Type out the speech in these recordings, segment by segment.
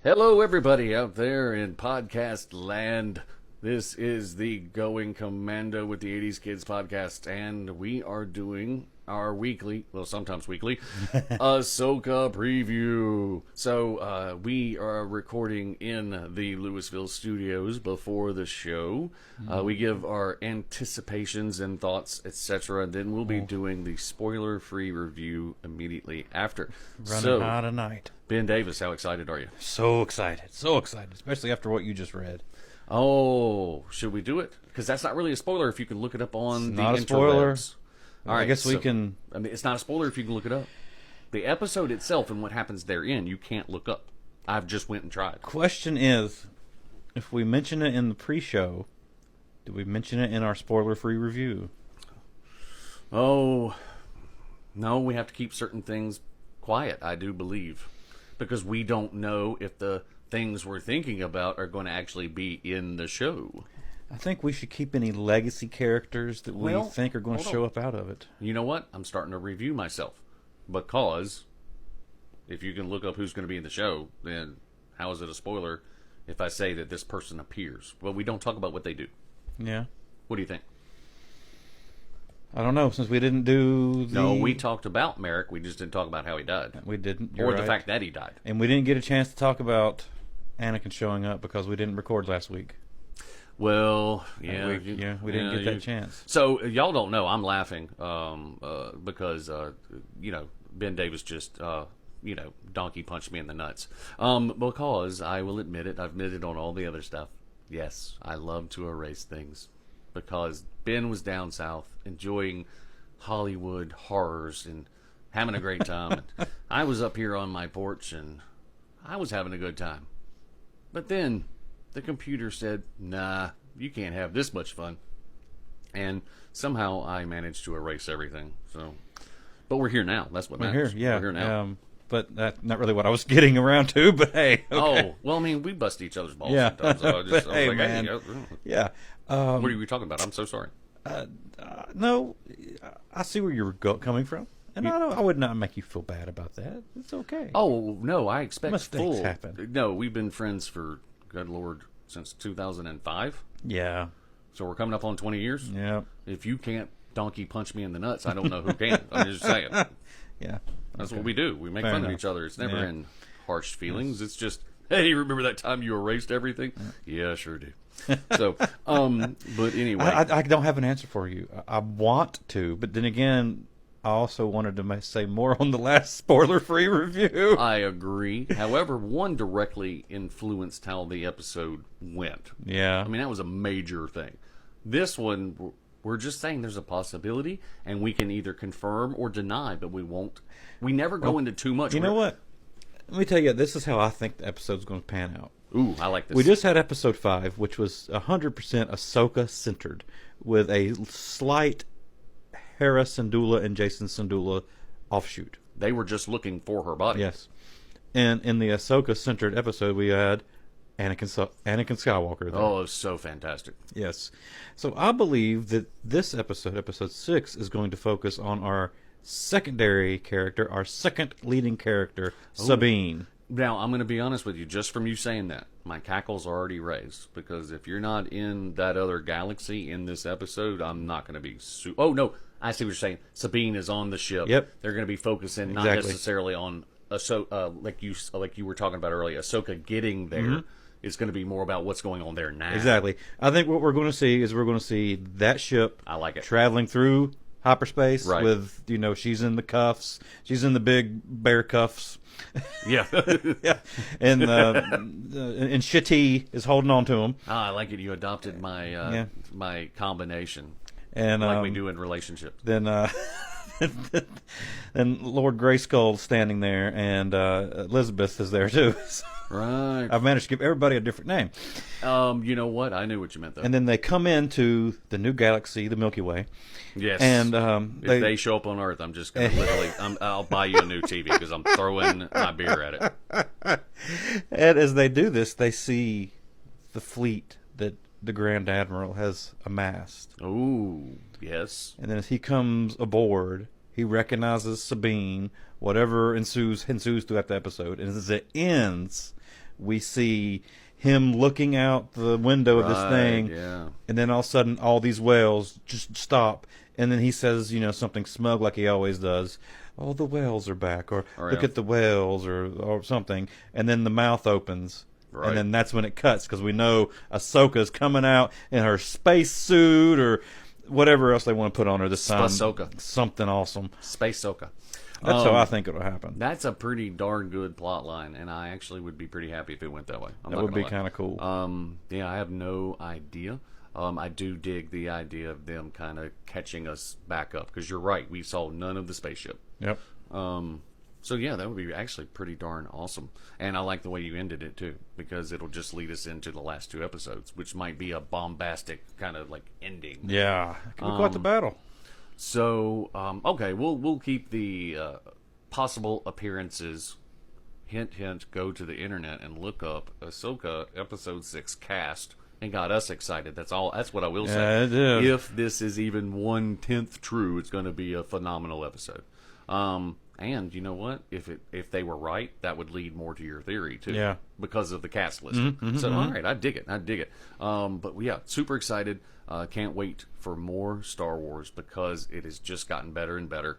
Hello, everybody out there in podcast land. This is the Going Commando with the 80s Kids podcast, and we are doing our weekly, well, sometimes weekly, Ahsoka preview. So, we are recording in the Louisville studios before the show. We give our anticipations and thoughts, etc., and then we'll be doing the spoiler-free review immediately after. Running hot tonight. Ben Davis, how excited are you? So excited, especially after what you just read. Oh, should we do it? Because that's not really a spoiler if you can look it up on It's the not a interwebs. spoiler. All right, I guess we can. I mean, it's not a spoiler if you can look it up. The episode itself and what happens therein, you can't look up. I've just went and tried. Question is, if we mention it in the pre-show, do we mention it in our spoiler-free review? Oh, no, we have to keep certain things quiet, I do believe. Because we don't know if the things we're thinking about are going to actually be in the show. I think we should keep any legacy characters that we think are going to show up out of it. You know what? I'm starting to review myself. Because if you can look up who's going to be in the show, then how is it a spoiler if I say that this person appears? Well, we don't talk about what they do. Yeah. What do you think? I don't know, since we didn't do the... No, we talked about Merrick. We just didn't talk about how he died. We didn't. Or You're the right. fact that he died. And we didn't get a chance to talk about Anakin showing up because we didn't record last week. Well, yeah. We didn't get that chance. So, y'all don't know. I'm laughing because, Ben Davis just, donkey punched me in the nuts. Because, I will admit it, I've admitted on all the other stuff. Yes, I love to erase things. Because Ben was down south enjoying Hollywood horrors and having a great time. And I was up here on my porch and I was having a good time. But then the computer said, nah, you can't have this much fun. And somehow I managed to erase everything. But we're here now. That's what matters. We're here, yeah. We're here now. But that's not really what I was getting around to, but hey. Okay. Oh, well, I mean, we bust each other's balls Yeah. sometimes. So I was Hey, like, man. hey, Yeah. what are we talking about? I'm so sorry. No, I see where you're coming from. And I would not make you feel bad about that. It's okay. Oh, no, I expect Mistakes happen. No, we've been friends for, good Lord, since 2005. Yeah. So we're coming up on 20 years. Yeah. If you can't donkey punch me in the nuts, I don't know who can. I'm just saying. Yeah. That's what we do. We make Fair fun enough. of each other. It's never Yeah. in harsh feelings. It's just, hey, remember that time you erased everything? Yeah, I sure do. So, but anyway. I don't have an answer for you. I want to, but then again, I also wanted to say more on the last spoiler-free review. I agree. However, one directly influenced how the episode went. Yeah. I mean, that was a major thing. This one, we're just saying there's a possibility, and we can either confirm or deny, but we won't. We never go into too much. You know what? Let me tell you, this is how I think the episode's going to pan out. Ooh, I like this. We just had episode 5, which was 100% Ahsoka-centered, with a slight Hera Syndulla and Jason Syndulla offshoot. They were just looking for her body. Yes. And in the Ahsoka-centered episode, we had Anakin Skywalker there. Oh, it was so fantastic. Yes. So I believe that this episode 6, is going to focus on our secondary character, our second leading character, Sabine. Now, I'm going to be honest with you. Just from you saying that, my cackle's already raised. Because if you're not in that other galaxy in this episode, I'm not going to be... Oh, no. I see what you're saying. Sabine is on the ship. Yep. They're going to be focusing not necessarily on... like you were talking about earlier, Ahsoka getting there. Mm-hmm. It's going to be more about what's going on there now. Exactly. I think what we're going to see is we're going to see that ship... I like it. ...traveling through hyperspace with, she's in the cuffs. She's in the big bear cuffs. Yeah. Yeah. And Shitty is holding on to him. I like it. You adopted my my combination. And like we do in relationships. Then then Lord Grayskull's standing there, and Elizabeth is there too. Right. I've managed to give everybody a different name. You know what? I knew what you meant, though. And then they come into the new galaxy, the Milky Way. Yes. And if they show up on Earth, I'm just going to literally... I'll buy you a new TV because I'm throwing my beer at it. And as they do this, they see the fleet that the Grand Admiral has amassed. Ooh, yes. And then as he comes aboard, he recognizes Sabine. Whatever ensues throughout the episode. And as it ends we see him looking out the window of this thing, Yeah. and then all of a sudden all these whales just stop, and then he says, something smug like he always does. Oh, the whales are back, or look yeah. at the whales, or something, and then the mouth opens. Right. And then that's when it cuts, because we know Ahsoka's coming out in her space suit or whatever else they want to put on her this time. Ahsoka. Something awesome. Space Ahsoka. That's how I think it'll happen. That's a pretty darn good plot line, and I actually would be pretty happy if it went that way. That would be kind of cool. Yeah, I have no idea. I do dig the idea of them kind of catching us back up, because you're right, we saw none of the spaceship. Yep. So yeah, that would be actually pretty darn awesome. And I like the way you ended it too, because it'll just lead us into the last 2 episodes, which might be a bombastic kind of like ending. Yeah, it could be quite the battle. So okay, we'll keep the possible appearances. Hint, hint. Go to the internet and look up Ahsoka episode 6 cast. And got us excited. That's all. That's what I will say. Yeah, it did. If this is even 1/10 true, it's going to be a phenomenal episode. And you know what? If they were right, that would lead more to your theory too. Yeah. Because of the cast list. All right, I dig it. But yeah, super excited. Can't wait for more Star Wars, because it has just gotten better and better.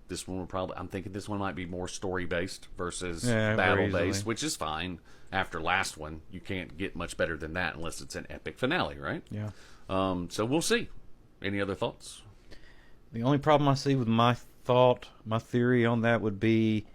This one will probably. I'm thinking this one might be more story based versus battle based, which is fine. After last one, you can't get much better than that unless it's an epic finale, right? Yeah. So we'll see. Any other thoughts? The only problem I see with my theory on that would be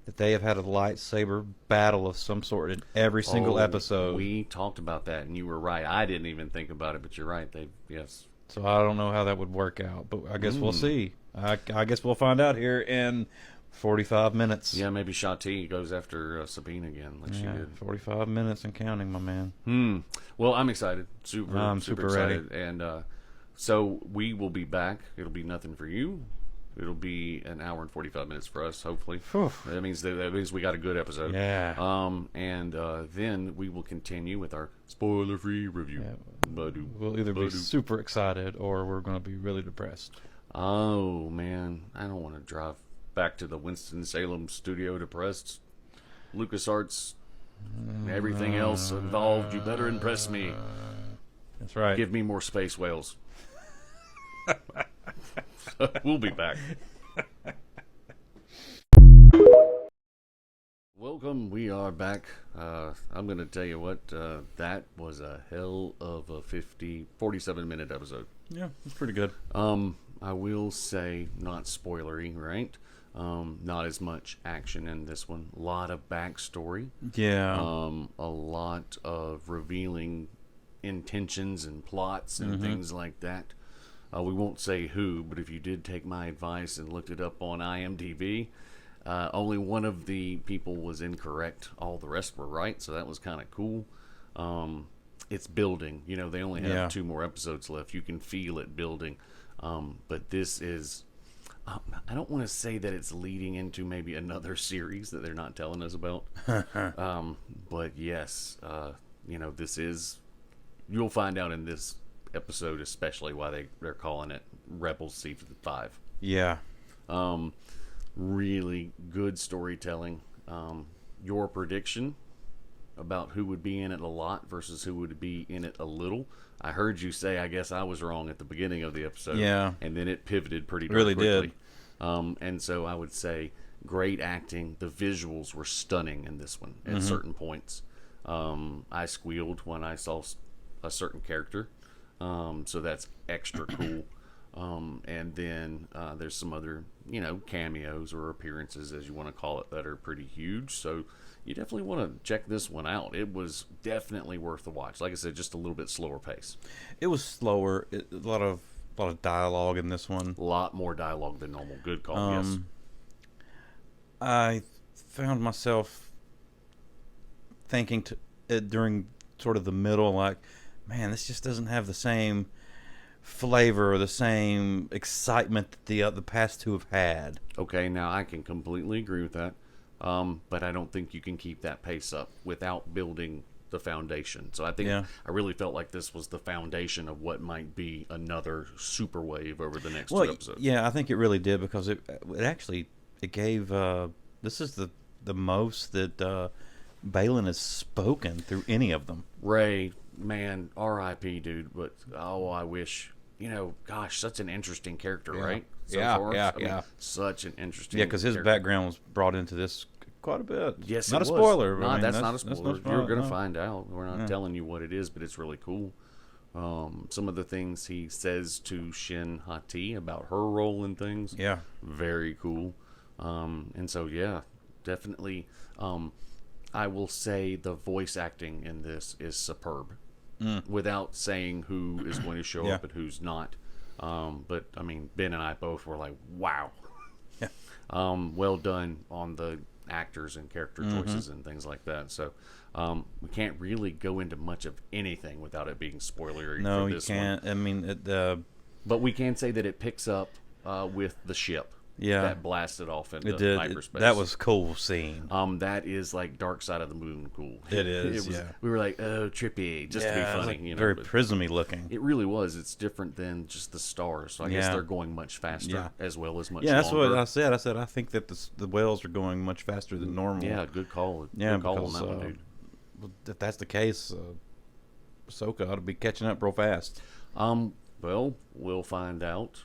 that they have had a lightsaber battle of some sort in every single episode. We talked about that, and you were right. I didn't even think about it, but you're right. Yes. So I don't know how that would work out, but I guess we'll see. I guess we'll find out here in 45 minutes. Yeah, maybe Shati goes after Sabine again, like she did. 45 minutes and counting, my man. Well, I'm excited. I'm super excited. ready. And so we will be back. It'll be nothing for you. It'll be an hour and 45 minutes for us, hopefully. Whew. That means we got a good episode. Yeah. And then we will continue with our spoiler-free review. Yeah. We'll either be super excited or we're going to be really depressed. Oh, man. I don't want to drive back to the Winston-Salem studio depressed. LucasArts, everything else involved, you better impress me. That's right. Give me more space whales. We'll be back. Welcome, we are back. I'm going to tell you what, that was a hell of a 47-minute episode. Yeah, it's pretty good. I will say, not spoilery, right? Not as much action in this one. A lot of backstory. Yeah. A lot of revealing intentions and plots and things like that. We won't say who, but if you did take my advice and looked it up on IMDb, only one of the people was incorrect. All the rest were right, so that was kind of cool. It's building. They only have 2 more episodes left. You can feel it building. But this is... I don't want to say that it's leading into maybe another series that they're not telling us about. But yes, this is... You'll find out in this episode especially why they're calling it Rebels Season 5. Yeah. Really good storytelling. Your prediction about who would be in it a lot versus who would be in it a little. I heard you say, I guess I was wrong at the beginning of the episode. Yeah. And then it pivoted pretty really quickly. Did. And so I would say great acting. The visuals were stunning in this one at certain points. I squealed when I saw a certain character. So that's extra cool. And then there's some other, cameos or appearances, as you want to call it, that are pretty huge. So you definitely want to check this one out. It was definitely worth the watch. Like I said, just a little bit slower pace. It was slower. A lot of dialogue in this one. A lot more dialogue than normal. Good call. Yes. I found myself thinking during sort of the middle, like, man, this just doesn't have the same flavor or the same excitement that the past 2 have had. Okay, now I can completely agree with that. But I don't think you can keep that pace up without building the foundation. So I think I really felt like this was the foundation of what might be another super wave over the next 2 episodes. Yeah, I think it really did, because it gave this is the most that Balin is spoken through any of them. Ray, man, R.I.P. dude. But oh, I wish. Gosh, such an interesting character, right? Yeah, far? yeah, I mean, yeah. such an interesting. Yeah, because his character. background was brought into this quite a bit. Yes, not it a was. spoiler. No, I mean, that's not a that's spoiler. no You're gonna no. find out. We're not Yeah. telling you what it is, but it's really cool. Some of the things he says to Shin Hati about her role in things, Yeah, very cool. And so, yeah, definitely. I will say the voice acting in this is superb, without saying who is going to show Yeah. up and who's not. But I mean, Ben and I both were like, "Wow." Yeah. Well done on the actors and character choices and things like that. So we can't really go into much of anything without it being spoilery no, for you this can't. one. I mean, But we can say that it picks up with the ship yeah, that blasted off into it did. hyperspace. That was a cool scene. That is like Dark Side of the Moon cool. It is, yeah. We were like, oh, trippy, just to be Yeah, it was, funny, like, very but prismy looking. it really was. It's different than just the stars. So I guess Yeah. they're going much faster Yeah. as well as much Yeah, that's longer. what I said. I said I think that the whales are going much faster than normal. Yeah, good call. Yeah, Good call because, on that one, dude. if that's the case, Ahsoka ought to be catching up real fast. Well, we'll find out.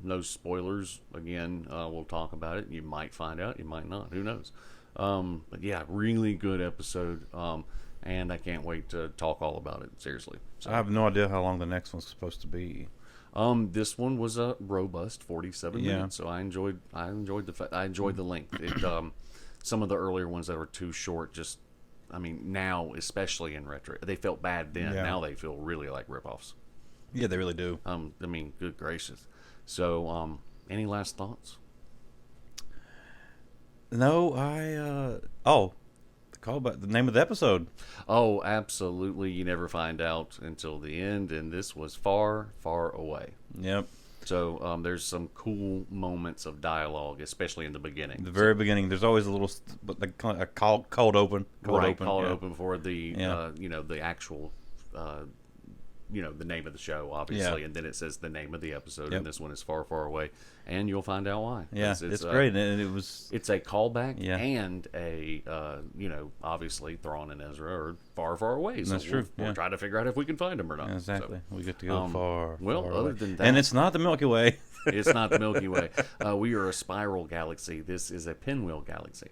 No spoilers. Again, we'll talk about it. You might find out. You might not. Who knows? But yeah, really good episode. And I can't wait to talk all about it. Seriously. So, I have no idea how long the next one's supposed to be. this one was a robust 47 Yeah. minutes. So I enjoyed the length. Some of the earlier ones that were too short, now, especially in retro, they felt bad then. Yeah. Now they feel really like ripoffs. Yeah, they really do. Good gracious. So, any last thoughts? No, the callback, the name of the episode. Oh, absolutely. You never find out until the end, and this was Far, Far Away. Yep. So, there's some cool moments of dialogue, especially in the beginning. The very beginning, there's always a little, a cold open. Called yeah. open for the, Yeah. the actual, the name of the show, obviously, Yeah. and then it says the name of the episode, Yep. and this one is Far, Far Away, and you'll find out why. Yeah, it's great, and it was. It's a callback Yeah. and a, obviously Thrawn and Ezra are far, far away. So That's true, We'll yeah. try to figure out if we can find them or not. Exactly. So, We get to go far. well, far other away. than that- and it's not the Milky Way. it's not the Milky Way. We are a spiral galaxy. This is a pinwheel galaxy.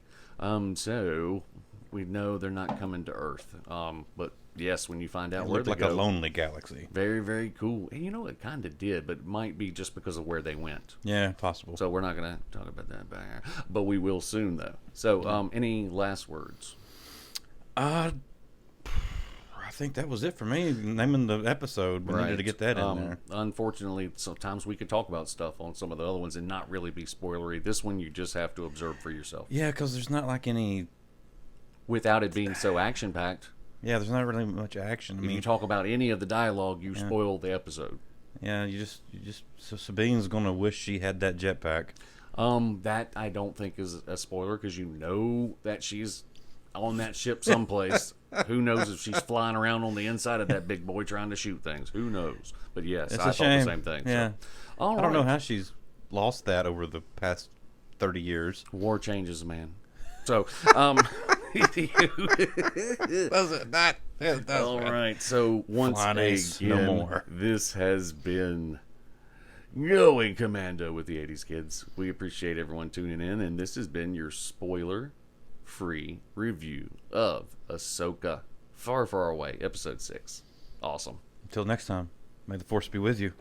So we know they're not coming to Earth. But yes, when you find out It where looked they like go, a lonely galaxy. very, very cool. And it kind of did, but it might be just because of where they went. Yeah, possible. So we're not going to talk about that back here. But we will soon, though. So any last words? I think that was it for me. Naming the episode, we needed to get that in there. Unfortunately, sometimes we could talk about stuff on some of the other ones and not really be spoilery. This one you just have to observe for yourself. Yeah, because there's not like any. Without it being so action-packed, Yeah, there's not really much action. I if you mean, talk about any of the dialogue, you spoil the episode. yeah, you just. So Sabine's gonna wish she had that jetpack. That I don't think is a spoiler because you know that she's on that ship someplace. Who knows if she's flying around on the inside of that big boy trying to shoot things? Who knows? But yes, It's I a thought shame. the same thing. Yeah, So, all I don't know right. how she's lost that over the past 30 years. War changes, man. So, Does it not? It does. all right. So once Flying ace, again, no more. this has been Going Commando with the 80s Kids. We appreciate everyone tuning in, and this has been your spoiler-free review of Ahsoka Far, Far Away, Episode 6. Awesome. Until next time, may the force be with you.